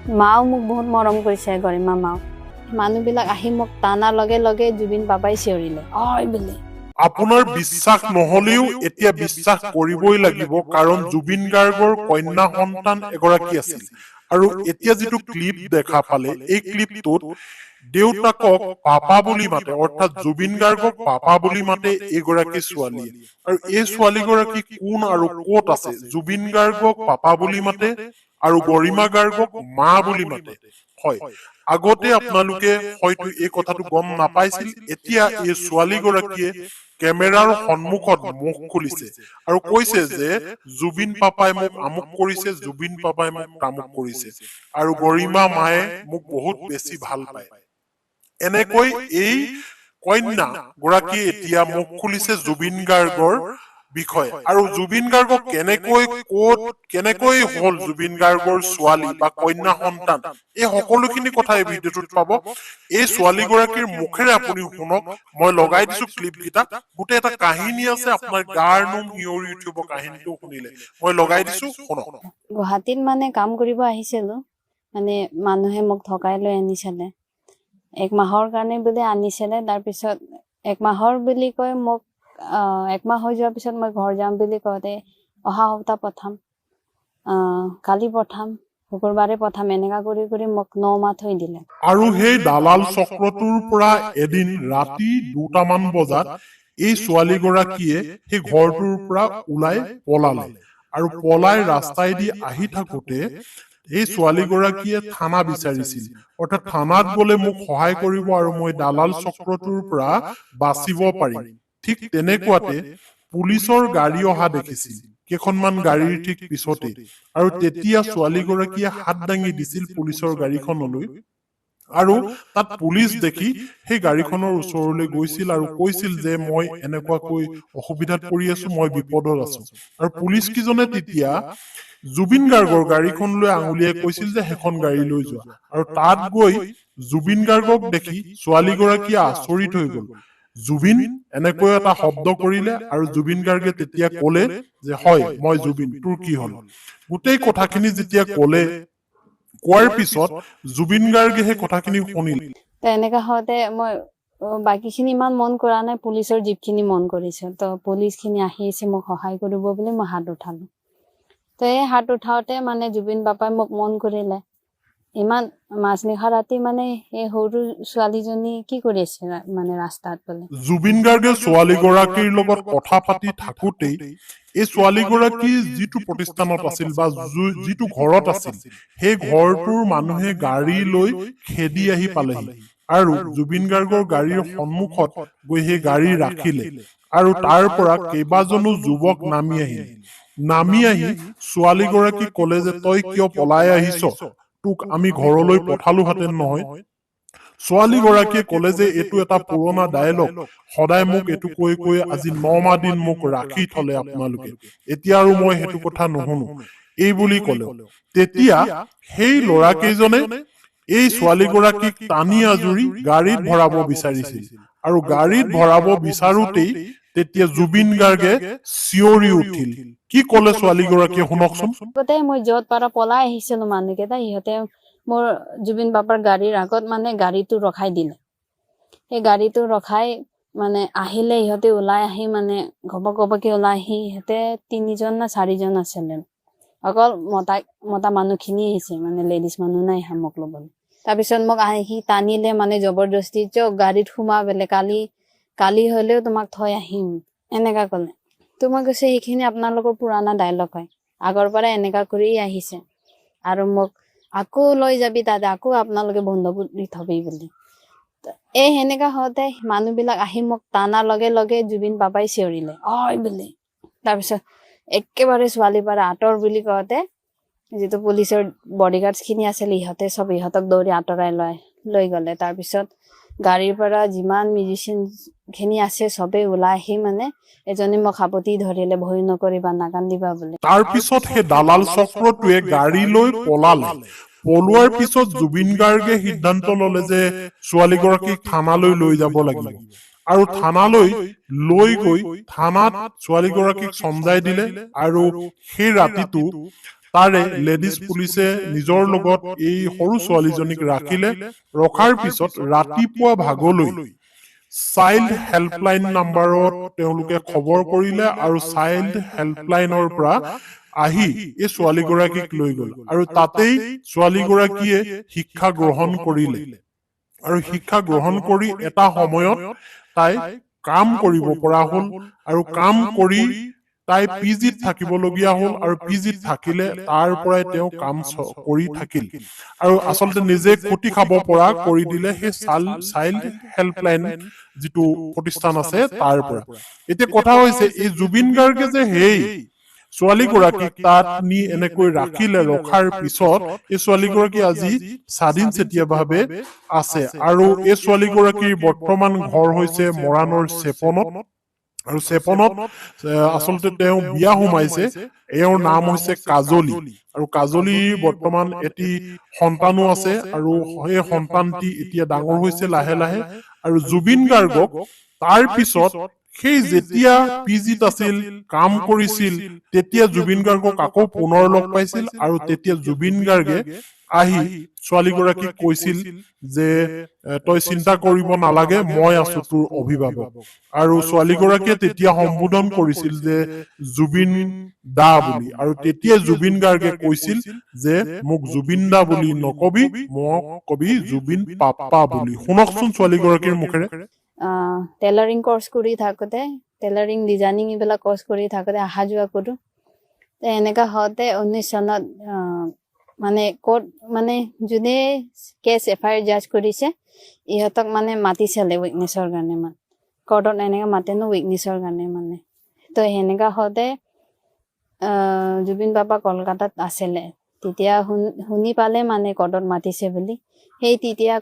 মাও মোক বহুত মৰম কৰিছে গৰিমা মাও মানুহবিলাক আহি মোক টানাৰ লগে লগে জুবিন বাবাই চিঞৰিলে অয় বুলি আপোনাৰ বিশ্বাস নহলেও এতিয়া বিশ্বাস কৰিবই লাগিব কাৰণ জুবিন গাৰ্গৰ কন্যা সন্তান এগৰাকী আছিল আৰু এতিয়া যিটো ক্লিপ দেখা পালে এই ক্লিপটোত দেউতাকক পাপা বুলি মাতে অৰ্থাৎ জুবিন গাৰ্গক পাপা বুলি মাতে এগৰাকী ছোৱালীয়ে আৰু এই ছোৱালীগৰাকী কোন আৰু ক'ত আছে জুবিন গাৰ্গক পাপা বুলি মাতে আৰু গৰিমা গাৰ্গক মা বুলি মাতে হয় আগতে আপোনালোকে হয়তো এই কথাটো গম নাপাইছিল এতিয়া এই ছোৱালীগৰাকীয়ে কেমেৰাৰ সন্মুখত মুখ খুলিছে আৰু কৈছে যে জুবিন পাপাই মোক আমুক কৰিছে জুবিন পাপাই মোক তামুক কৰিছে আৰু গৰিমা মায়ে মোক বহুত বেছি ভাল পায় এনেকৈ এই কন্যা গৰাকী এতিয়া মুখ খুলিছে জুবিন গাৰ্গৰ বিষয়ে আৰু জুবিন গাৰ্গক কেনেকৈ হল জুবিন গাৰ্গৰ ছোৱালী বা কন্যা সন্তান এই সকলোখিনি কথা এই ভিডিঅ'টোত পাব এই ছোৱালীগৰাকীৰ মুখেৰে আপুনি শুনক মই লগাই দিছো ক্লিপ কেইটা গোটেই এটা কাহিনী আছে আপোনাৰ গাৰ নোম শিয়ৰি উঠিব কাহিনীটো শুনিলে মই লগাই দিছো শুনক গুৱাহাটীত মানে কাম কৰিব আহিছিলো মানে মানুহে মোক ঠকাই লৈ আনিছিলে 1 মাহৰ কাৰণে বুলি আনিছিলে তাৰপিছত 1 মাহৰ বুলি কৈ মোক 1 মাহ হৈ যোৱাৰ পিছত মই ঘৰ যাম বুলি কওঁতে অহা সপ্তাহ পঠাম কালি পঠাম শুকুৰবাৰে পঠাম এনেকা কৰি কৰি মোক 9 মাহ থৈ দিলে আৰু সেই দালাল চক্ৰটোৰ পৰা এদিন ৰাতি 2টামান বজাত এই ছোৱালীগৰাকীয়ে সেই ঘৰটোৰ পৰা ওলাই পলালে আৰু পলাই ৰাস্তাইদি আহি থাকোতে এই ছোৱালীগৰাকীয়ে থানা বিচাৰিছিল অৰ্থাৎ থানাত গলে মোক সহায় কৰিব আৰু মই দালাল চক্ৰটোৰ পৰা বাচিব পাৰিম ঠিক তেনেকুৱাতে পুলিচৰ গাড়ী অহা দেখিছিল কেইখনমান গাড়ীৰ ঠিক পিছতে আৰু তেতিয়া ছোৱালীগৰাকীয়ে হাত দাঙি দিছিল পুলিচৰ গাড়ীখনলৈ আৰু তাত পুলিচ দেখি সেই গাড়ীখনৰ ওচৰলৈ গৈছিল আৰু কৈছিল যে মই এনেকুৱাকৈ অসুবিধাত পৰি আছো মই বিপদত আছো আৰু পুলিচ কিজনে তেতিয়া জুবিন গাৰ্গৰ গাড়ীখনলৈ আঙুলিয়াই কৈছিল যে সেইখন গাড়ী লৈ যোৱা আৰু তাত গৈ জুবিন গাৰ্গক দেখি ছোৱালীগৰাকীয়ে আচৰিত হৈ গল জুবিন এনেকৈ এটা শব্দ কৰিলে আৰু জুবিন গাৰ্গে তেতিয়া কলে যে হয় মই জুবিন তোৰ কি হল গোটেই কথাখিনি যেতিয়া কলে কোৱাৰ পিছত জুবিন গাৰ্গে সেই কথাখিনি শুনিল এনেকা হওঁতে মই বাকীখিনি ইমান মন কৰা নাই পুলিচৰ জীপখিনি মন কৰিছে তো পুলিচখিনি আহিছে মোক সহায় কৰিব বুলি মই হাত উঠালো তো এই হাত উঠাওতে মানে জুবিন বাপাই মোক মন কৰিলে ইমান মাজনিশা ৰাতি মানে এই সৰু ছোৱালীজনী কি কৰি আছে মানে ৰাস্তাত বোলে জুবিন গাৰ্গে ছোৱালীগৰাকীৰ লগত কথা পাতি থাকোতেই এই ছোৱালীগৰাকী যিটো প্ৰতিষ্ঠানত আছিল বা যিটো ঘৰত আছিল সেই ঘৰটোৰ মানুহে গাড়ী লৈ খেদি আহি পালেহি আৰু জুবিন গাৰ্গৰ গাড়ীৰ সন্মুখত গৈ সেই গাড়ী ৰাখিলে আৰু তাৰ পৰা কেইবাজনো যুৱক নামি আহি ছোৱালীগৰাকীক কলে যে তই কিয় পলাই আহিছ তোক আমি ঘৰলৈ পঠালোহেঁতেন নহয় ছোৱালীগৰাকীয়ে কলে যে এইটো এটা পুৰণা ডায়লগ সদায় মোক এইটো কৈ কৈ আজি 9 মাহ দিন মোক ৰাখি থলে আপোনালোকে এতিয়া আৰু মই সেইটো কথা নুশুনো এই বুলি কলে তেতিয়া সেই ল'ৰাকেইজনে এই ছোৱালীগৰাকীক টানি আজুৰি গাড়ীত ভৰাব বিচাৰিছিল আৰু গাড়ীত ভৰাব বিচাৰোতেই তেতিয়া জুবিন গাৰ্গে চিঞৰি উঠিল কি কলে ছোৱালীগৰাকীয়ে শুনকচোন মই যত পাৰা পলাই আহিছিলো মানুহকেইটা ইহঁতে মোৰ জুবিন বাবাৰ গাড়ীৰ আগত মানে গাড়ীটো ৰখাই দিলে এই গাড়ীটো ৰখাই মানে আহিলে ইহঁতে ওলাই আহি মানে ঘপকে ওলাই আহি ইহঁতে 3জন না 4জন আছিলে অকল মতা মানুহখিনি আহিছে মানে লেডিজ মানুহ নাই মোক ল'বলৈ তাৰপিছত মোক আহি টানিলে মানে জবৰদস্তি চক গাড়ীত সোমাবলে কালি হলেও তোমাক থৈ আহিম এনেকা কলে তোমাক কৈছে সেইখিনি আপোনালোকৰ পুৰণা ডায়লগ হয় আগৰ পৰা এনেকা কৰি আহিছে আৰু মোক আকৌ লৈ যাবি দাদা আকৌ আপোনালোকে বন্ধ কৰি থবি বুলি এই সেনেকা হওঁতে মানুহবিলাক আহি মোক টানাৰ লগে লগে জুবিন বাবাই চিঞৰিলে অয় বুলি তাৰপিছত একেবাৰে ছোৱালী পৰা আঁতৰ বুলি কওঁতে যিটো পুলিচৰ বডিগাৰ্ডছ খিনি আছিল ইহঁতক দৌৰি আঁতৰাই লৈ গলে তাৰপিছত গাড়ীৰ পৰা যিমান মিউজিচিয়ান খিনি আছে সবে ওলাই আহি মানে এজনী মোক সাপতি ধৰিলে ভয় নকৰিবা নাকান্দিবা বুলি তাৰপিছত সেই দালাল চক্ৰটোৱে গাড়ী লৈ পলালে পলোৱাৰ পিছত জুবিন গাৰ্গে সিদ্ধান্ত ললে যে ছোৱালীগৰাকীক থানালৈ লৈ যাব লাগিব আৰু থানালৈ লৈ গৈ থানাত ছোৱালীগৰাকীক চমজাই দিলে আৰু সেই ৰাতিটো তাৰে লেডিজ পুলিচে নিজৰ লগত এই সৰু ছোৱালীজনীক ৰাখিলে ৰখাৰ পিছত ৰাতিপুৱা ভাগলৈ চাইল্ড হেল্পলাইন নাম্বাৰত তেওঁলোকে খবৰ কৰিলে আৰু চাইল্ড হেল্পলাইনৰ পৰা আহি এই ছোৱালীগৰাকীক লৈ গ'ল আৰু তাতেই ছোৱালীগৰাকীয়ে শিক্ষা গ্ৰহণ কৰিলে আৰু শিক্ষা গ্ৰহণ কৰি এটা সময়ত তাই কাম কৰিব পৰা হ'ল আৰু কাম কৰি তাই পিজিত থাকিবলগীয়া হ'ল আৰু পিজিত থাকিলে তাৰ পৰাই তেওঁ কাম কৰি থাকিল আৰু আচলতে নিজে খুটি খাব পৰা কৰি দিলে সেই চাইল্ড হেল্পলাইন যিটো প্ৰতিষ্ঠান আছে তাৰ পৰা এতিয়া কথা হৈছে এই জুবিন গাৰ্গে যে সেই ছোৱালীগৰাকীক তাত নি এনেকৈ ৰাখিলে ৰখাৰ পিছত এই ছোৱালীগৰাকী আজি স্বাধীন চেতিয়াভাৱে আছে আৰু এই ছোৱালীগৰাকীৰ বৰ্তমান ঘৰ হৈছে মৰাণৰ চেপনত আৰু চেপনত আচলতে তেওঁ বিয়া সোমাইছে এওঁৰ নাম হৈছে কাজলী আৰু কাজলীৰ বৰ্তমান এটি সন্তানো আছে আৰু সেই সন্তানটি এতিয়া ডাঙৰ হৈছে লাহে লাহে আৰু জুবিন গাৰ্গক তাৰ পিছত সেই যেতিয়া পিজিত আছিল কাম কৰিছিল তেতিয়া জুবিন গাৰ্গক আকৌ পুনৰ লগ পাইছিল আৰু তেতিয়া জুবিন গাৰ্গে আহি ছোৱালীগৰাকীক কৈছিল যে তই চিন্তা কৰিব নালাগে মই আছো তোৰ অভিভাৱক আৰু ছোৱালীগৰাকীয়ে তেতিয়া সম্বোধন কৰিছিল যে জুবিন দা বুলি আৰু তেতিয়া জুবিন গাৰ্গে কৈছিল যে মোক জুবিন দা বুলি নকবি মোক কবি জুবিন পাপা বুলি শুনকচোন ছোৱালীগৰাকীৰ মুখেৰে টেইলাৰিং কোৰ্স কৰি থাকোতে টেইলাৰিং ডিজাইনিং এইবিলাক কোৰ্স কৰি থাকোতে অহা যোৱা কৰো এনেকা হওঁতে 19 চনত মানে কোৰ্ট মানে যোনে কেছ এফআইআৰ জাজ কৰিছে ইহঁতক মানে মাতিছিলে উইকনেছৰ কাৰণে মানে কোৰ্টত এনেকা মাতে ন উইকনেছৰ কাৰণে মানে তো সেনেকা হওঁতে জুবিন বাবা কলকাতাত আছিলে তেতিয়া শুনি পালে মানে কোৰ্টত মাতিছে বুলি সেই তেতিয়া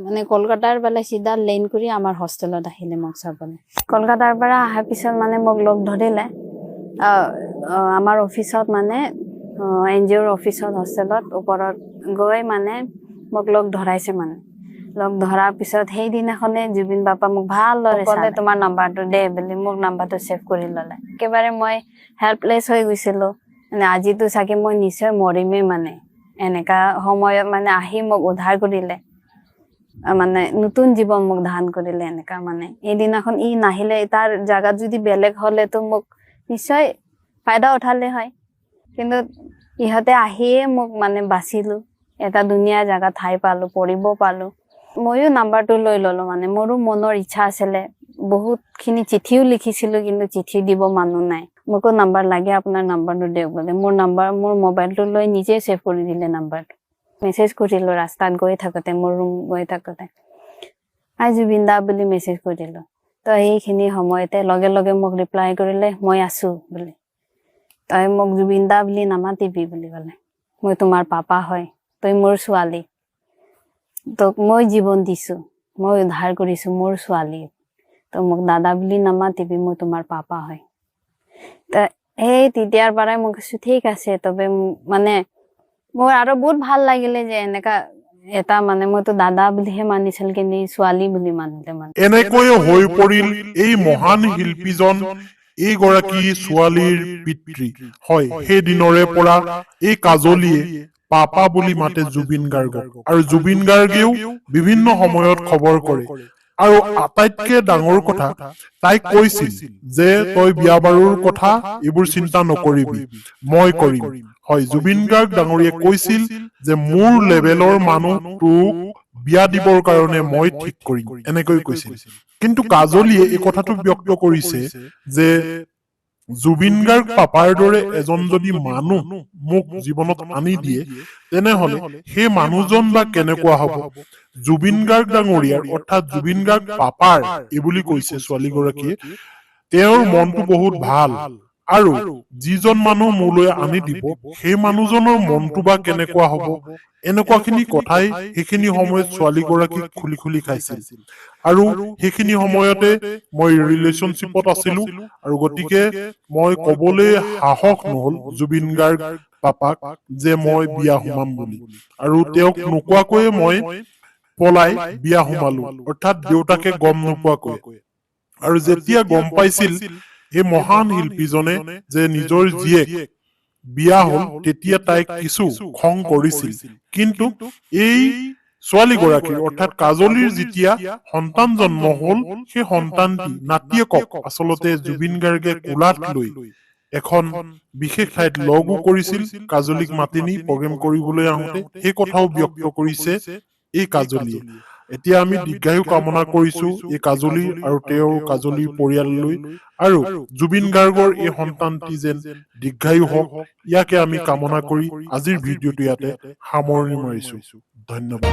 মানে কলকাতাৰ পৰা চিধা লেন কৰি আমাৰ হোষ্টেলত আহিলে মোক চাবলৈ কলকাতাৰ পৰা অহাৰ পিছত মানে মোক লগ ধৰিলে আমাৰ অফিচত মানে এনজিঅ'ৰ অফিচত হোষ্টেলত ওপৰত গৈ মানে মোক লগ ধৰাইছে মানে লগ ধৰাৰ পিছত সেইদিনাখনে জুবিন বাবা মোক ভালদৰে ক'লে তোমাৰ নাম্বাৰটো দে বুলি মোক নাম্বাৰটো ছেভ কৰি ল'লে একেবাৰে মই হেল্পলেছ হৈ গৈছিলো মানে আজিতো চাগে মই নিশ্চয় মৰিমেই মানে এনেকা সময়ত মানে আহি মোক উদ্ধাৰ কৰিলে মানে নতুন জীৱন মোক দান কৰিলে এনেকা মানে এইদিনাখন ই নাহিলে তাৰ জাগাত যদি বেলেগ হলে তো মোক নিশ্চয় ফায়দা উঠালে হয় কিন্তু ইহঁতে আহিয়ে মোক মানে বাচিলো এটা ধুনীয়া জাগা ঠাই পালো পঢ়িব পালো ময়ো নাম্বাৰটো লৈ ললো মানে মোৰো মনৰ ইচ্ছা আছিলে বহুতখিনি চিঠিও লিখিছিলো কিন্তু চিঠি দিব মানুহ নাই মোকো নাম্বাৰ লাগে আপোনাৰ নাম্বাৰটো দিয়ক বোলে মোৰ মোবাইলটো লৈ নিজে ছেভ কৰি দিলে নাম্বাৰটো মেছেজ কৰিলো ৰাস্তাত গৈ থাকোতে মোৰ ৰুম গৈ থাকোতে আই জুবিন দা বুলি মেছেজ কৰিলো তো এইখিনি সময়তে লগে লগে মোক ৰিপ্লাই কৰিলে মই আছো বুলি তই মোক জুবিন দা বুলি নামাতিবি বুলি ক'লে মই তোমাৰ পাপা হয় তই মোৰ ছোৱালী তোক মই জীৱন দিছো মই উদ্ধাৰ কৰিছো মোৰ ছোৱালী তো মোক দাদা বুলি নামাতিবি মই তোমাৰ পাপা হয় তো সেই তেতিয়াৰ পৰাই মই কৈছো ঠিক আছে তবে মানে মোৰ আৰু বহুত ভাল লাগিলে যে এনেকা এটা মানে মইতো দাদা বুলিহে মানিছিল কিন্তু ছোৱালী বুলি মানিলে মানে এনেকৈ হৈ পৰিল এই মহান শিল্পীজন এইগৰাকী ছোৱালীৰ পিতৃ হয় সেই দিনৰে পৰা এই কাজলীয়ে পাপা বুলি মাতে জুবিন গাৰ্গক আৰু জুবিন গাৰ্গেও বিভিন্ন সময়ত খবৰ কৰে আৰু আটাইতকৈ ডাঙৰ কথা তাইক কৈছিল যে তই বিয়া বাৰুৰ কথা এইবোৰ চিন্তা নকৰিবি মই কৰিম হয় জুবিন গাৰ্গ ডাঙৰীয়ে কৈছিল যে মোৰ লেভেলৰ মানুহ তোক বিয়া দিবৰ কাৰণে মই ঠিক কৰিম এনেকৈ কৈছিল কিন্তু কাজলীয়ে এই কথাটো ব্যক্ত কৰিছে যে জুবিন গাৰ্গ পাপাৰ দৰে এজন যদি মানুহ মোক জীৱনত আনি দিয়ে তেনেহলে সেই মানুহজন বা কেনেকুৱা হ'ব জুবিন গাৰ্গ ডাঙৰীয়াৰ অৰ্থাৎ জুবিন গাৰ্গ পাপাৰ এই বুলি কৈছে ছোৱালীগৰাকীয়ে তেওঁৰ মনটো বহুত ভাল আৰু যিজন মানুহ মোলৈ আনি দিব সেই মানুহজনৰ মনটো বা কেনেকুৱা হ'ব এনেকুৱাখিনি কথাই সেইখিনি সময়ত ছোৱালীগৰাকীক খুলি খুলি খাইছিল আৰু সেইখিনি সময়তে মই ৰিলেশ্যনশ্বিপত আছিলো আৰু গতিকে মই কবলৈ সাহস নহল জুবিন গাৰ্গ পাপাক যে মই বিয়া সোমাম বুলি আৰু তেওঁক নোকোৱাকৈয়ে মই পলাই বিয়া সোমালো অৰ্থাৎ দেউতাকে গম নোপোৱাকৈ আৰু যেতিয়া গম পাইছিল এই মহান শিল্পীজনে যে নিজৰ জীয়েক বিয়া হল তেতিয়া তাইক কিছু খং কৰিছিল কিন্তু এই ছোৱালীগৰাকীৰ অৰ্থাৎ কাজলীৰ যেতিয়া সন্তান জন্ম হল সেই সন্তানটি নাতিয়েকক আচলতে জুবিন গাৰ্গে কোলাত লৈ এখন বিশেষ ঠাইত লগো কৰিছিল কাজলীক মাতি নি প্ৰগ্ৰেম কৰিবলৈ আহোঁতে সেই কথাও ব্যক্ত কৰিছে এই কাজলীয়ে এতিয়া আমি দীৰ্ঘায়ু কামনা কৰিছো এই কাজলী আৰু তেওঁৰ কাজলীৰ পৰিয়াললৈ আৰু জুবিন গাৰ্গৰ এই সন্তানটি যেন দীৰ্ঘায়ু হওক ইয়াকে আমি কামনা কৰি আজিৰ ভিডিঅ'টো ইয়াতে সামৰণি মাৰিছো ধন্যবাদ